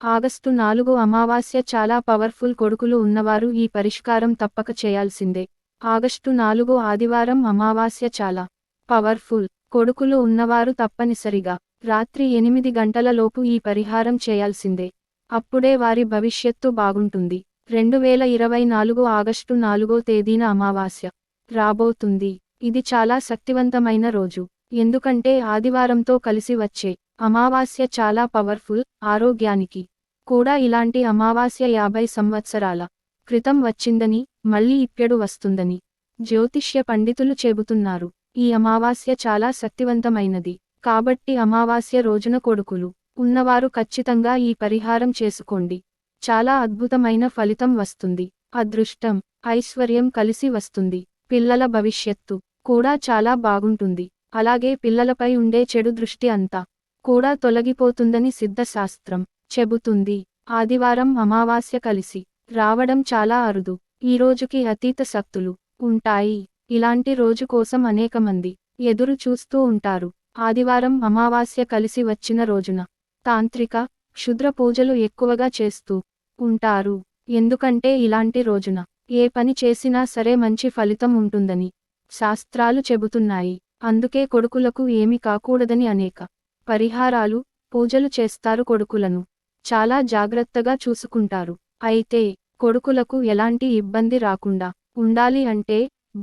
August 4 అమావాస్య చాలా powerful. కొడుకులు ఉన్నవారు ఈ పరిష్కారం తప్పక చేయాల్సిందే. ఆగస్టు 4 ఆదివారం అమావాస్య చాలా పవర్ఫుల్. కొడుకులు ఉన్నవారు తప్పనిసరిగా రాత్రి 8 గంటల లోపు ఈ పరిహారం చేయాల్సిందే. అప్పుడే వారి భవిష్యత్తు బాగుంటుంది. 2024 ఆగస్టు 4వ తేదీన అమావాస్య రాబోతుంది. ఇది చాలా శక్తివంతమైన రోజు. ఎందుకంటే ఆదివారంతో కలిసి వచ్చే అమావాస్య చాలా పవర్ఫుల్. ఆరోగ్యానికి కూడా ఇలాంటి అమావాస్య 50 సంవత్సరాల క్రితం వచ్చిందని, మళ్ళీ ఇప్పుడు వస్తుందని జ్యోతిష్య పండితులు చెబుతున్నారు. ఈ అమావాస్య చాలా శక్తివంతమైనది. కాబట్టి అమావాస్య రోజున కొడుకులు ఉన్నవారు ఖచ్చితంగా ఈ పరిహారం చేసుకోండి. చాలా అద్భుతమైన ఫలితం వస్తుంది. అదృష్టం, ఐశ్వర్యం కలిసి వస్తుంది. పిల్లల భవిష్యత్తు కూడా చాలా బాగుంటుంది. అలాగే పిల్లలపై ఉండే చెడు దృష్టి అంతా కూడా తొలగిపోతుందని సిద్ధశాస్త్రం చెబుతుంది. ఆదివారం అమావాస్య కలిసి రావడం చాలా అరుదు. ఈ రోజుకి అతీత శక్తులు ఉంటాయి. ఇలాంటి రోజు కోసం అనేకమంది ఎదురు చూస్తూ ఉంటారు. ఆదివారం అమావాస్య కలిసి వచ్చిన రోజున తాంత్రిక, క్షుద్ర పూజలు ఎక్కువగా చేస్తూ ఉంటారు. ఎందుకంటే ఇలాంటి రోజున ఏ పని చేసినా సరే మంచి ఫలితం ఉంటుందని శాస్త్రాలు చెబుతున్నాయి. అందుకే కొడుకులకు ఏమి కాకూడదని అనేక పరిహారాలు, పూజలు చేస్తారు. కొడుకులను చాలా జాగ్రత్తగా చూసుకుంటారు. అయితే కొడుకులకు ఎలాంటి ఇబ్బంది రాకుండా ఉండాలి అంటే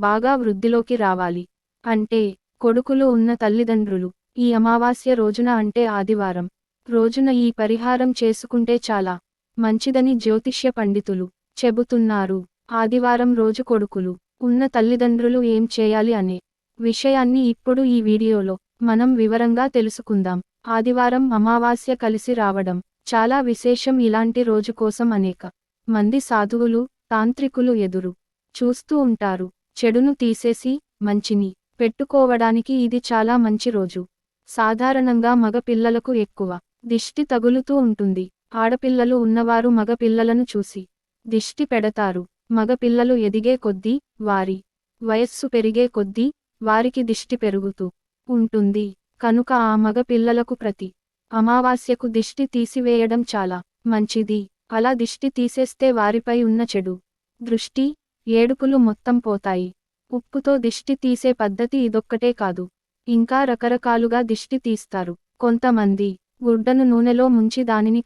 బాగా వృద్ధిలోకి రావాలి అంటే కొడుకులు ఉన్న తల్లిదండ్రులు ఈ అమావాస్య రోజున అంటే ఆదివారం రోజున ఈ పరిహారం చేసుకుంటే చాలా మంచిదని జ్యోతిష్య పండితులు చెబుతున్నారు. ఆదివారం రోజు కొడుకులు ఉన్న తల్లిదండ్రులు ఏం చేయాలి అనే విషయాన్ని ఇప్పుడు ఈ వీడియోలో మనం వివరంగా తెలుసుకుందాం. ఆదివారం అమావాస్య కలిసి రావడం చాలా విశేషం. ఇలాంటి రోజు కోసం అనేక మంది సాధువులు, తాంత్రికులు ఎదురు చూస్తూ ఉంటారు. చెడును తీసేసి మంచిని పెట్టుకోవడానికి ఇది చాలా మంచి రోజు. సాధారణంగా మగ పిల్లలకు ఎక్కువ దిష్టి తగులుతూ ఉంటుంది. ఆడపిల్లలు ఉన్నవారు మగ పిల్లలను చూసి దిష్టి పెడతారు. మగ పిల్లలు ఎదిగే కొద్దీ, వారి వయస్సు పెరిగే కొద్దీ వారికి దిష్టి పెరుగుతూ ఉంటుంది. కనుక ఆ మగ పిల్లలకు ప్రతి అమావాస్యకు దిష్టి తీసివేయడం చాలా మంచిది. అలా దిష్టి తీసేస్తే వారిపై ఉన్న చెడు దృష్టి, ఏడుపులు మొత్తం పోతాయి. ఉప్పుతో దిష్టి తీసే పద్ధతి ఇదొక్కటే కాదు, ఇంకా రకరకాలుగా దిష్టి తీస్తారు. కొంతమంది గుడ్డను నూనెలో ముంచి దానిని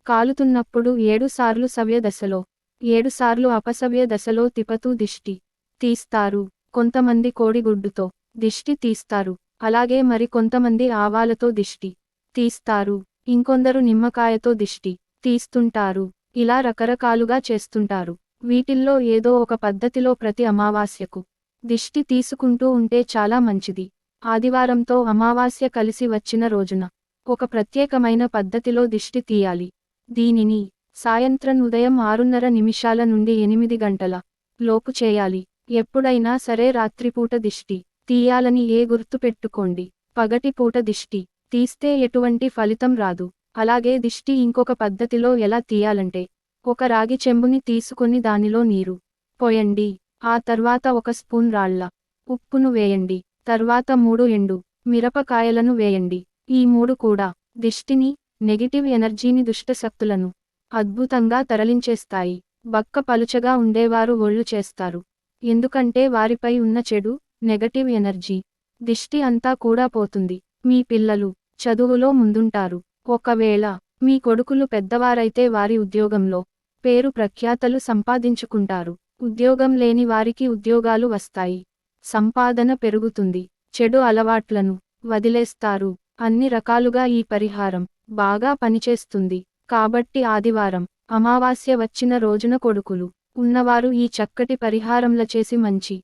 కాలుతున్నప్పుడు 7 సార్లు సవ్య దశలో, 7 సార్లు అపసవ్య దశలో తిప్పుతూ దిష్టి తీస్తారు. కొంతమంది కోడిగుడ్డుతో దిష్టి తీస్తారు. అలాగే మరి కొంతమంది ఆవాలతో దిష్టి తీస్తారు. ఇంకొందరు నిమ్మకాయతో దిష్టి తీస్తుంటారు. ఇలా రకరకాలుగా చేస్తుంటారు. వీటిల్లో ఏదో ఒక పద్ధతిలో ప్రతి అమావాస్యకు దిష్టి తీసుకుంటూ ఉంటే చాలా మంచిది. ఆదివారంతో అమావాస్య కలిసి వచ్చిన రోజున ఒక ప్రత్యేకమైన పద్ధతిలో దిష్టి తీయాలి. దీనిని సాయంత్రం ఉదయం 6:30 నుండి 8 గంటల లోపు చేయాలి. ఎప్పుడైనా సరే రాత్రిపూట దిష్టి తీయాలని గుర్తు పెట్టుకోండి. పగటిపూట దిష్టి తీస్తే ఎటువంటి ఫలితం రాదు. అలాగే దిష్టి ఇంకొక పద్ధతిలో ఎలా తీయాలంటే, ఒక రాగి చెంబుని తీసుకొని దానిలో నీరు పోయండి. ఆ తర్వాత 1 స్పూన్ రాళ్ల ఉప్పును వేయండి. తర్వాత 3 ఎండు మిరపకాయలను వేయండి. ఈ 3 కూడా దిష్టిని, నెగిటివ్ ఎనర్జీని, దుష్టశక్తులను అద్భుతంగా తరలించేస్తాయి. బక్క పలుచగా ఉండేవారు ఒళ్ళు చేస్తారు. ఎందుకంటే వారిపై ఉన్న చెడు, నెగటివ్ ఎనర్జీ, దిష్టి అంతా కూడా పోతుంది. మీ పిల్లలు చదువులో ముందుంటారు. ఒకవేళ మీ కొడుకులు పెద్దవారైతే వారి ఉద్యోగంలో పేరు ప్రఖ్యాతలు సంపాదించుకుంటారు. ఉద్యోగం లేని వారికి ఉద్యోగాలు వస్తాయి. సంపాదన పెరుగుతుంది. చెడు అలవాట్లను వదిలేస్తారు. అన్ని రకాలుగా ఈ పరిహారం బాగా పనిచేస్తుంది. కాబట్టి ఆదివారం అమావాస్య వచ్చిన రోజున కొడుకులు ఉన్నవారు ఈ చక్కటి పరిహారంల చేసి మంచి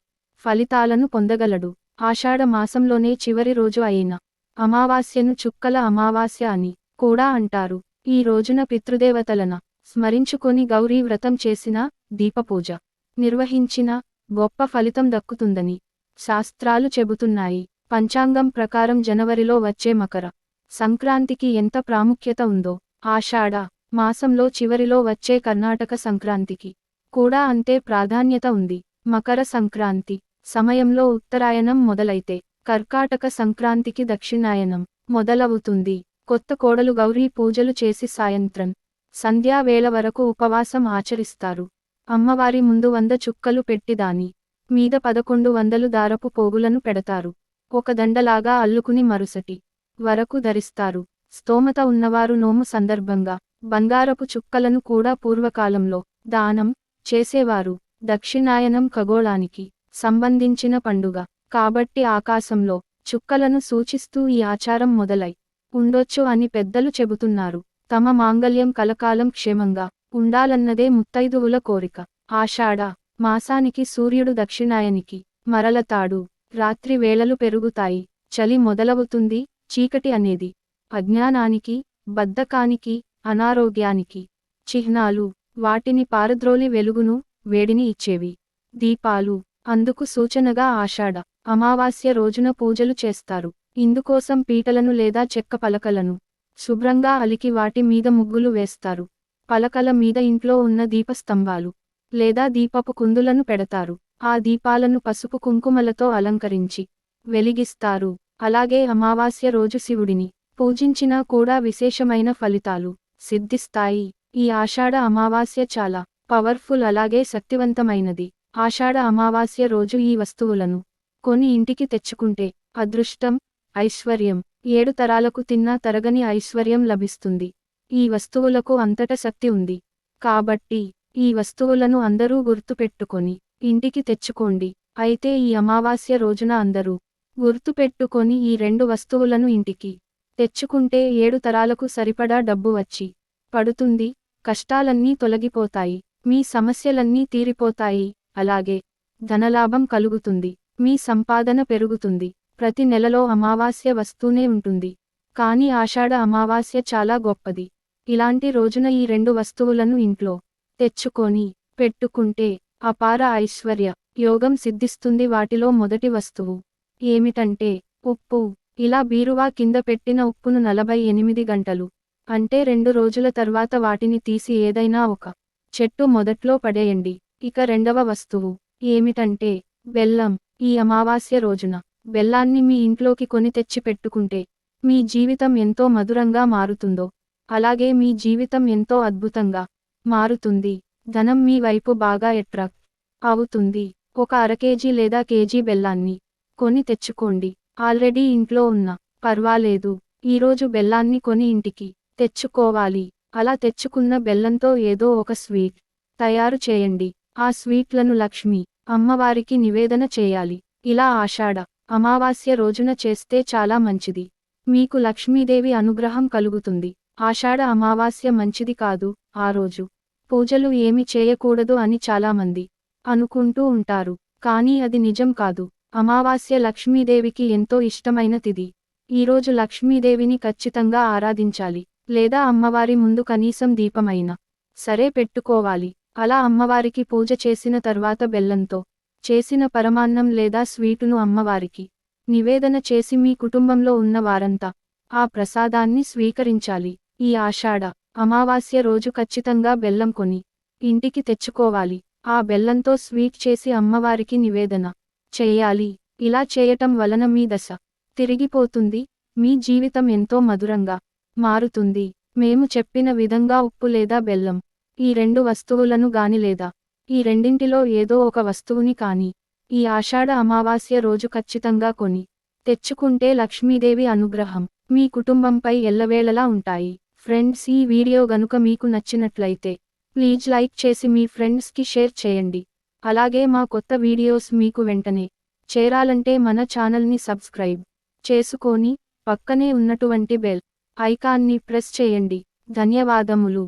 ఫలితాలను పొందగలడు. ఆషాఢ మాసంలోనే చివరి రోజు అయిన అమావాస్యను చుక్కల అమావాస్య అని కూడా అంటారు. ఈ రోజున పితృదేవతలన స్మరించుకొని గౌరీ వ్రతం చేసినా, దీపపూజ నిర్వహించిన గొప్ప ఫలితం దక్కుతుందని శాస్త్రాలు చెబుతున్నాయి. పంచాంగం ప్రకారం జనవరిలో వచ్చే మకర సంక్రాంతికి ఎంత ప్రాముఖ్యత ఉందో, ఆషాఢ మాసంలో చివరిలో వచ్చే కర్ణాటక సంక్రాంతికి కూడా అంతే ప్రాధాన్యత ఉంది. మకర సంక్రాంతి సమయంలో ఉత్తరాయణం మొదలైతే కర్కాటక సంక్రాంతికి దక్షిణాయనం మొదలవుతుంది. కొత్త కోడలు గౌరీ పూజలు చేసి సాయంత్రం సంధ్యావేళ వరకు ఉపవాసం ఆచరిస్తారు. అమ్మవారి ముందు 100 చుక్కలు పెట్టి దాని మీద 1100 దారపు పోగులను పెడతారు. ఒక దండలాగా అల్లుకుని మరుసటి వరకు ధరిస్తారు. స్తోమత ఉన్నవారు నోము సందర్భంగా బంగారపు చుక్కలను కూడా పూర్వకాలంలో దానం చేసేవారు. దక్షిణాయనం ఖగోళానికి సంబంధించిన పండుగ కాబట్టి ఆకాశంలో చుక్కలను సూచిస్తూ ఈ ఆచారం మొదలై ఉండొచ్చు అని పెద్దలు చెబుతున్నారు. తమ మాంగళ్యం కలకాలం క్షేమంగా ఉండాలన్నదే ముత్తైదువుల కోరిక. ఆషాఢ మాసానికి సూర్యుడు దక్షిణాయనికి మరలతాడు. రాత్రి వేళలు పెరుగుతాయి. చలి మొదలవుతుంది. చీకటి అనేది అజ్ఞానానికి, బద్ధకానికి, అనారోగ్యానికి చిహ్నాలు. వాటిని పారద్రోలి వెలుగును, వేడిని ఇచ్చేవి దీపాలు. అందుకు సూచనగా ఆషాఢ అమావాస్య రోజున పూజలు చేస్తారు. ఇందుకోసం పీటలను లేదా చెక్క పలకలను శుభ్రంగా అలికి వాటి మీద ముగ్గులు వేస్తారు. పలకల మీద ఇంట్లో ఉన్న దీపస్తంభాలు లేదా దీపపు కుందులను పెడతారు. ఆ దీపాలను పసుపు కుంకుమలతో అలంకరించి వెలిగిస్తారు. అలాగే అమావాస్య రోజు శివుడిని పూజించినా కూడా విశేషమైన ఫలితాలు సిద్ధిస్తాయి. ఈ ఆషాఢ అమావాస్య చాలా పవర్ఫుల్, అలాగే శక్తివంతమైనది. ఆషాఢ అమావాస్య రోజు ఈ వస్తువులను కొని ఇంటికి తెచ్చుకుంటే అదృష్టం, ఐశ్వర్యం, 7 తరాలకు తిన్నా తరగని ఐశ్వర్యం లభిస్తుంది. ఈ వస్తువులకు అంతట శక్తి ఉంది. కాబట్టి ఈ వస్తువులను అందరూ గుర్తుపెట్టుకొని ఇంటికి తెచ్చుకోండి. అయితే ఈ అమావాస్య రోజున అందరూ గుర్తుపెట్టుకొని ఈ 2 వస్తువులను ఇంటికి తెచ్చుకుంటే 7 తరాలకు సరిపడా డబ్బు వచ్చి పడుతుంది. కష్టాలన్నీ తొలగిపోతాయి. మీ సమస్యలన్నీ తీరిపోతాయి. అలాగే ధనలాభం కలుగుతుంది. మీ సంపాదన పెరుగుతుంది. ప్రతి నెలలో అమావాస్య వస్తూనే ఉంటుంది. కానీ ఆషాఢ అమావాస్య చాలా గొప్పది. ఇలాంటి రోజున ఈ 2 వస్తువులను ఇంట్లో తెచ్చుకొని పెట్టుకుంటే అపార ఐశ్వర్య యోగం సిద్ధిస్తుంది. వాటిలో మొదటి వస్తువు ఏమిటంటే ఉప్పు. ఇలా బీరువా కింద పెట్టిన ఉప్పును 48 గంటలు అంటే 2 రోజుల తర్వాత వాటిని తీసి ఏదైనా ఒక చెట్టు మొదట్లో పడేయండి. ఇక రెండవ వస్తువు ఏమిటంటే బెల్లం. ఈ అమావాస్య రోజున బెల్లాన్ని మీ ఇంట్లోకి కొని తెచ్చి పెట్టుకుంటే మీ జీవితం ఎంతో మధురంగా మారుతుందో అలాగే మీ జీవితం ఎంతో అద్భుతంగా మారుతుంది. ధనం మీ వైపు బాగా అట్రాక్ట్ అవుతుంది. ఒక అరకేజీ లేదా కేజీ బెల్లాన్ని కొని తెచ్చుకోండి. ఆల్రెడీ ఇంట్లో ఉన్న పర్వాలేదు. ఈరోజు బెల్లాన్ని కొని ఇంటికి తెచ్చుకోవాలి. అలా తెచ్చుకున్న బెల్లంతో ఏదో ఒక స్వీట్ తయారు చేయండి. ఆ స్వీట్లను లక్ష్మి అమ్మవారికి నివేదన చేయాలి. ఇలా ఆషాఢ అమావాస్య రోజున చేస్తే చాలా మంచిది. మీకు లక్ష్మీదేవి అనుగ్రహం కలుగుతుంది. ఆషాఢ అమావాస్య మంచిది కాదు, ఆ రోజు పూజలు ఏమి చేయకూడదు అని చాలామంది అనుకుంటూ ఉంటారు. కానీ అది నిజం కాదు. అమావాస్య లక్ష్మీదేవికి ఎంతో ఇష్టమైన తిథి. ఈరోజు లక్ష్మీదేవిని ఖచ్చితంగా ఆరాధించాలి. లేదా అమ్మవారి ముందు కనీసం దీపమైనా సరే పెట్టుకోవాలి. అలా అమ్మవారికి పూజ చేసిన తర్వాత బెల్లంతో చేసిన పరమాన్నం లేదా స్వీటును అమ్మవారికి నివేదన చేసి మీ కుటుంబంలో ఉన్న వారంతా ఆ ప్రసాదాన్ని స్వీకరించాలి. ఈ ఆషాఢ అమావాస్య రోజు ఖచ్చితంగా బెల్లం కొని ఇంటికి తెచ్చుకోవాలి. ఆ బెల్లంతో స్వీట్ చేసి అమ్మవారికి నివేదన చేయాలి. ఇలా చేయటం వలన మీ దశ తిరిగిపోతుంది. మీ జీవితం ఎంతో మధురంగా మారుతుంది. మేము చెప్పిన విధంగా ఉప్పు లేదా బెల్లం ఈ 2 వస్తువులను గాని లేదా ఈ రెండింటిలో ఏదో ఒక వస్తువుని కానీ ఈ ఆషాఢ అమావాస్య రోజు ఖచ్చితంగా కొని తెచ్చుకుంటే లక్ష్మీదేవి అనుగ్రహం మీ కుటుంబంపై ఎల్లవేళలా ఉంటాయి. ఫ్రెండ్స్, ఈ వీడియో గనుక మీకు నచ్చినట్లయితే ప్లీజ్ లైక్ చేసి మీ ఫ్రెండ్స్కి షేర్ చేయండి. అలాగే మా కొత్త వీడియోస్ మీకు వెంటనే చేరాలంటే మన ఛానల్ని సబ్స్క్రైబ్ చేసుకొని పక్కనే ఉన్నటువంటి బెల్ ఐకాన్ని ప్రెస్ చేయండి. ధన్యవాదములు.